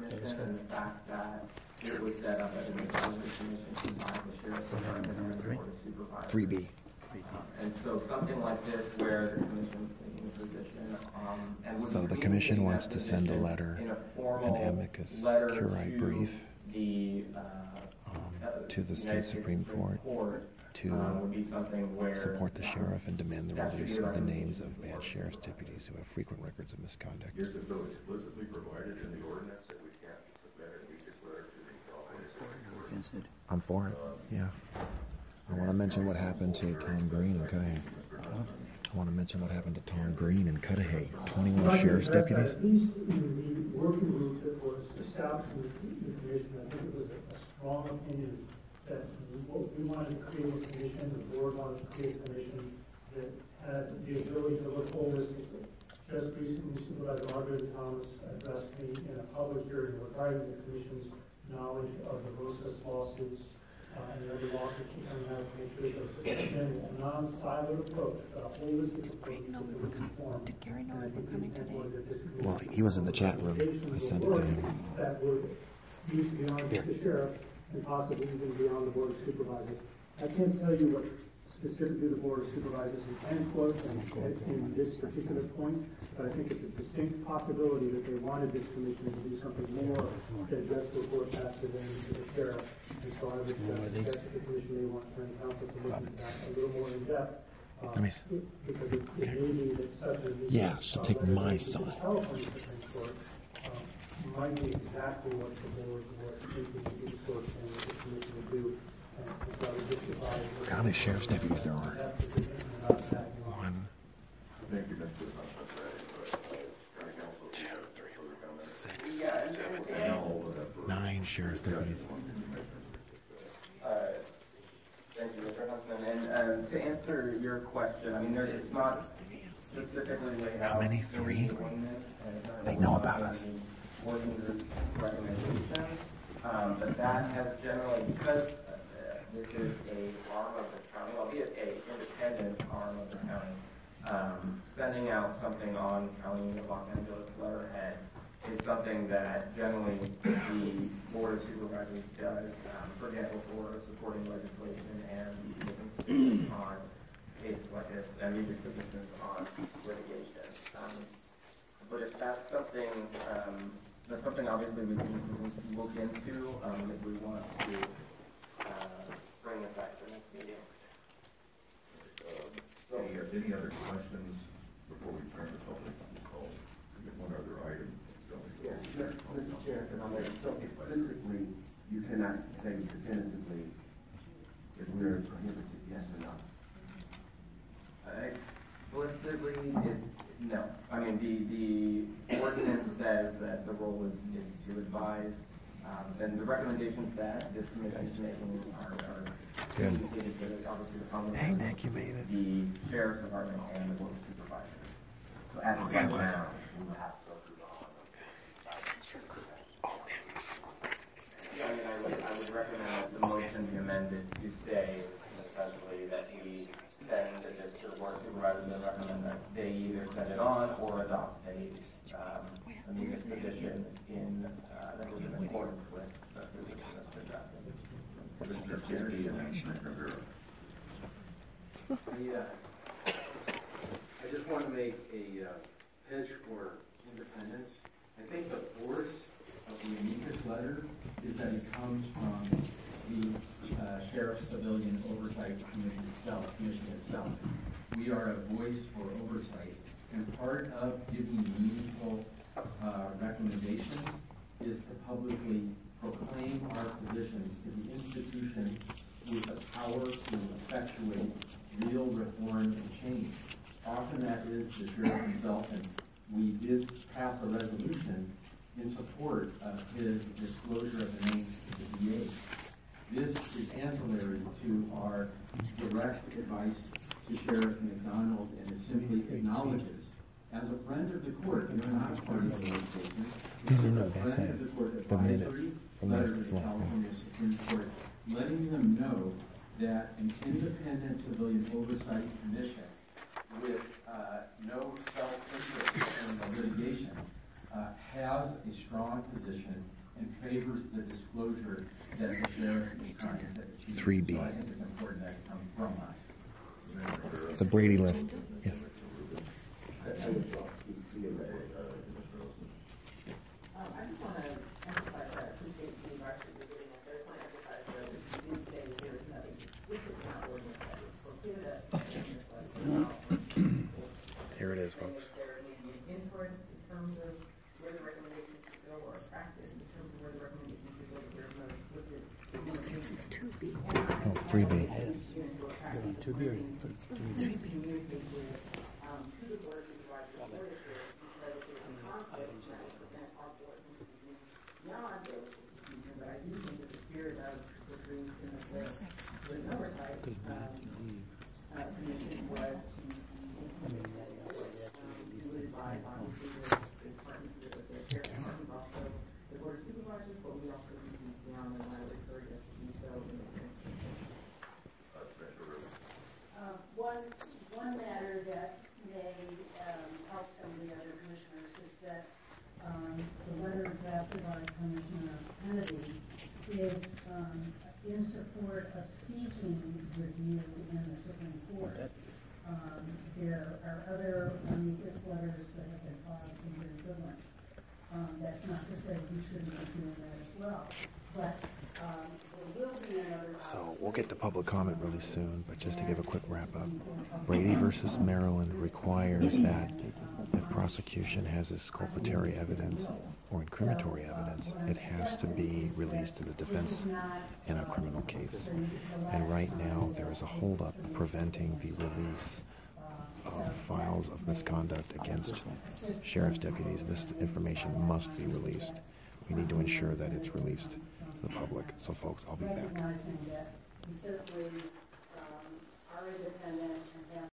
commission and the fact that it was set up as an advisory commission combined the sheriff's department and the board of supervisors. 3B. And so something like this where the commission is taking a position and so the commission wants to send a letter, an amicus curiae brief to the state Supreme Court to support the sheriff and demand the release of the names of bad sheriff's deputies who have frequent records of misconduct. Is it though explicitly provided in the ordinance that we can't submit a weakest letter to the I'm for it, yeah. I want to mention what happened to Tom Green and Cudahy. I want to mention what happened to Tom Green and Cudahy. 21 sheriff's deputies. At least in the working group that was established in the commission, I think it was a strong opinion that we wanted to create a commission, the board wanted to create a commission that had the ability to look holistically. Just recently, Supervisor Margaret Thomas addressed me in a public hearing regarding the commission's knowledge of the Rosas lawsuits and the other lawsuits coming out to make sure that there's a non-siloed approach, a holistic approach to the reform. Did Gary know we were coming today? Well, he was in the chat room. I sent it to him. That would be beyond the sheriff and possibly even beyond the board of supervisors. I can't tell you what specifically the board of supervisors intend for in this particular point, but I think it's a distinct possibility that they wanted this commission to do something more than just report back to them to the sheriff. And so I would suggest that the commission may want to council to look into that a little more in depth. Because it may be that such a yeah, she'll take my side. California Supreme Court might be exactly what the board was thinking the court and what the commission would do. How many sheriff's deputies there are? 1, 2, 3, 6, 7, 8, 9 sheriff's deputies. Thank you, Mr. Huntsman. And to answer your question, I mean, it's not specifically laid out. How many? 3? They know about us. Working group recommendations, but that has generally, because this is a arm of the county, albeit an independent arm of the county, sending out something on County of Los Angeles letterhead is something that generally the Board of Supervisors does, for example, for supporting legislation and making on cases like this, and these positions on litigation. But if that's something obviously we can look into if we want to bring this back to the next meeting. Any other questions before we turn the public call? One other item. Yes, Mr. Chair, so explicitly, you cannot say definitively if we're prohibited, yes or no? Explicitly, no. I mean, the ordinance says that the role is to advise, and the recommendations that this commission is making are indicated to obviously the common. Hey, Nick, you made it. The sheriff's department and the board of supervisors. So as of right now, we will have to go through all of them. Yeah, I mean, I would recommend that the motion be amended to say essentially that we send this to the board of supervisors and recommend that they either send it on or adopt a amicus position in that is in accordance with the position that's been drafted. I just want to make a pitch for independence. I think the force of the amicus letter is that it comes from the Sheriff's Civilian Oversight Commission itself. We are a voice for oversight, and part of giving meaningful recommendations is to publicly proclaim our positions to the institutions with the power to effectuate real reform and change. Often that is the sheriff himself, and we did pass a resolution in support of his disclosure of the names to the DA. This is ancillary to our direct advice to Sheriff McDonald, and it simply acknowledges, as a friend of the court, and you're not a party to the litigation, No, that's it. The minutes from last letter to the California Supreme Court, letting them know that an independent civilian oversight commission with no self-interest in the litigation has a strong position and favors the disclosure that the sheriff is trying to achieve. 3B. So I think it's important that it comes from us. The Brady list. Yes. I just want to emphasize that I appreciate the advice that you're giving us. I just want to emphasize that you did say there is nothing explicit in our ordinance that would prohibit us from doing this. Here it is, folks. There may be an inference in terms of where the recommendations should go, or a practice in terms of where the recommendations should go, but there's no explicit communication. 2B. Oh, 3B. To communicate with, to the board of supervisors or the sheriff, because there's a conflict that would prevent our board from speaking beyond those institutions. But I do think that the spirit of the Green and the oversight commission was to advise on the department, the sheriff's department, also the board of supervisors, but we also can speak beyond, and I would encourage us to do so in this instance. One matter that may help some of the other commissioners is that the letter drafted by Commissioner Kennedy is in support of seeking review in the Supreme Court. There are other amicus letters that have been filed, some very good ones. That's not to say we shouldn't be doing that as well. But there will be another. So we'll get to public comment really soon, but just to give a quick wrap up, Brady versus Maryland requires that if prosecution has exculpatory evidence or incriminatory evidence, it has to be released to the defense in a criminal case. And right now there is a holdup preventing the release of files of misconduct against sheriff's deputies. This information must be released. We need to ensure that it's released to the public. So folks, I'll be back. Recognizing that we certainly are independent